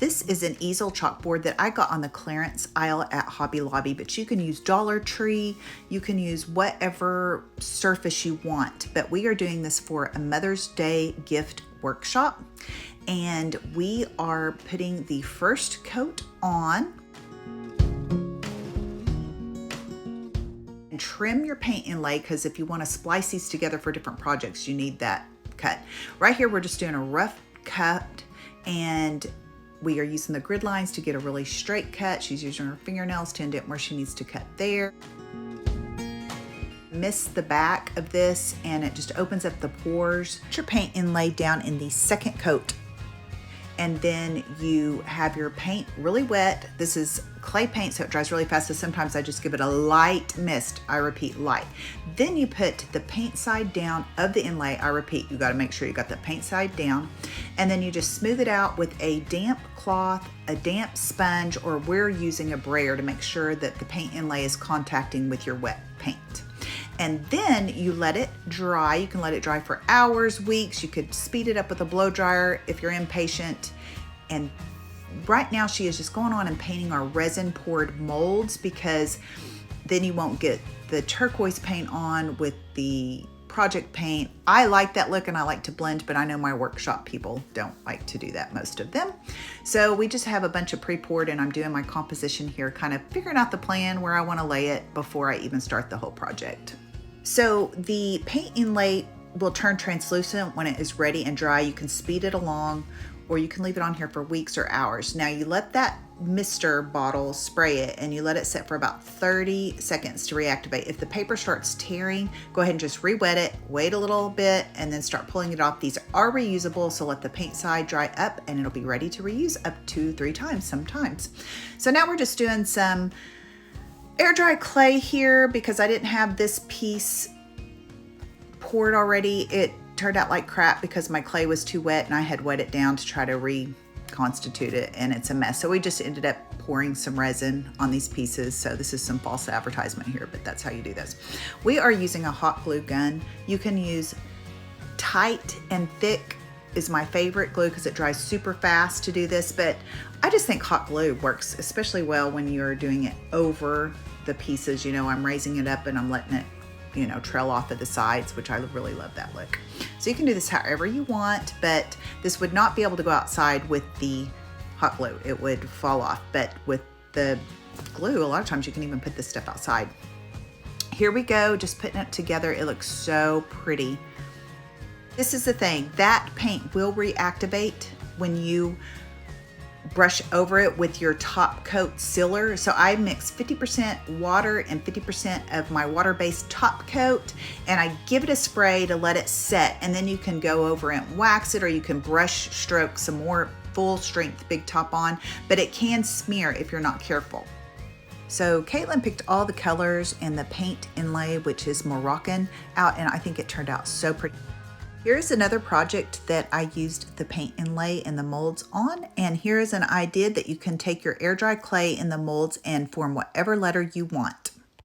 This is an easel chalkboard that I got on the clearance aisle at Hobby Lobby, but you can use Dollar Tree, you can use whatever surface you want. But we are doing this for a Mother's Day gift workshop, and we are putting the first coat on. And trim your paint inlay, because if you want to splice these together for different projects, you need that cut. Right here, we're just doing a rough cut, and we are using the grid lines to get a really straight cut. She's using her fingernails to indent where she needs to cut there. Miss the back of this, and it just opens up the pores. Put your paint inlay down in the second coat, and then you have your paint really wet. This is clay paint, so it dries really fast, so sometimes I just give it a light mist. I repeat, light. Then you put the paint side down of the inlay. I repeat, you gotta make sure you got the paint side down, and then you just smooth it out with a damp cloth, a damp sponge, or we're using a brayer to make sure that the paint inlay is contacting with your wet paint. And then you let it dry. You can let it dry for hours, weeks. You could speed it up with a blow dryer if you're impatient. And right now she is just going on and painting our resin poured molds, because then you won't get the turquoise paint on with the project paint. I like that look and I like to blend, but I know my workshop people don't like to do that, most of them. So we just have a bunch of pre-poured, and I'm doing my composition here, kind of figuring out the plan where I want to lay it before I even start the whole project. So the paint inlay will turn translucent when it is ready and dry. You can speed it along, or you can leave it on here for weeks or hours. Now you let that mister bottle spray it, and you let it set for about 30 seconds to reactivate. If the paper starts tearing, go ahead and just re-wet it, wait a little bit, and then start pulling it off. These are reusable, so let the paint side dry up and it'll be ready to reuse up to 3 times sometimes. So now we're just doing some air dry clay here, because I didn't have this piece poured already. It turned out like crap because my clay was too wet, and I had wet it down to try to reconstitute it, and it's a mess. So we just ended up pouring some resin on these pieces. So this is some false advertisement here, but that's how you do this. We are using a hot glue gun. You can use tight and thick is my favorite glue, because it dries super fast to do this, but I just think hot glue works especially well when you're doing it over the pieces. You know, I'm raising it up and I'm letting it, you know, trail off at the sides, which I really love that look. So you can do this however you want, but this would not be able to go outside with the hot glue. It would fall off, but with the glue, a lot of times you can even put this stuff outside. Here we go, just putting it together. It looks so pretty. This is the thing, that paint will reactivate when you brush over it with your top coat sealer. So I mix 50% water and 50% of my water-based top coat, and I give it a spray to let it set, and then you can go over and wax it, or you can brush stroke some more full strength big top on, but it can smear if you're not careful. So Caitlin picked all the colors and the paint inlay, which is Moroccan, out, and I think it turned out so pretty. Here's another project that I used the paint inlay and the molds on, and here is an idea that you can take your air dry clay in the molds and form whatever letter you want.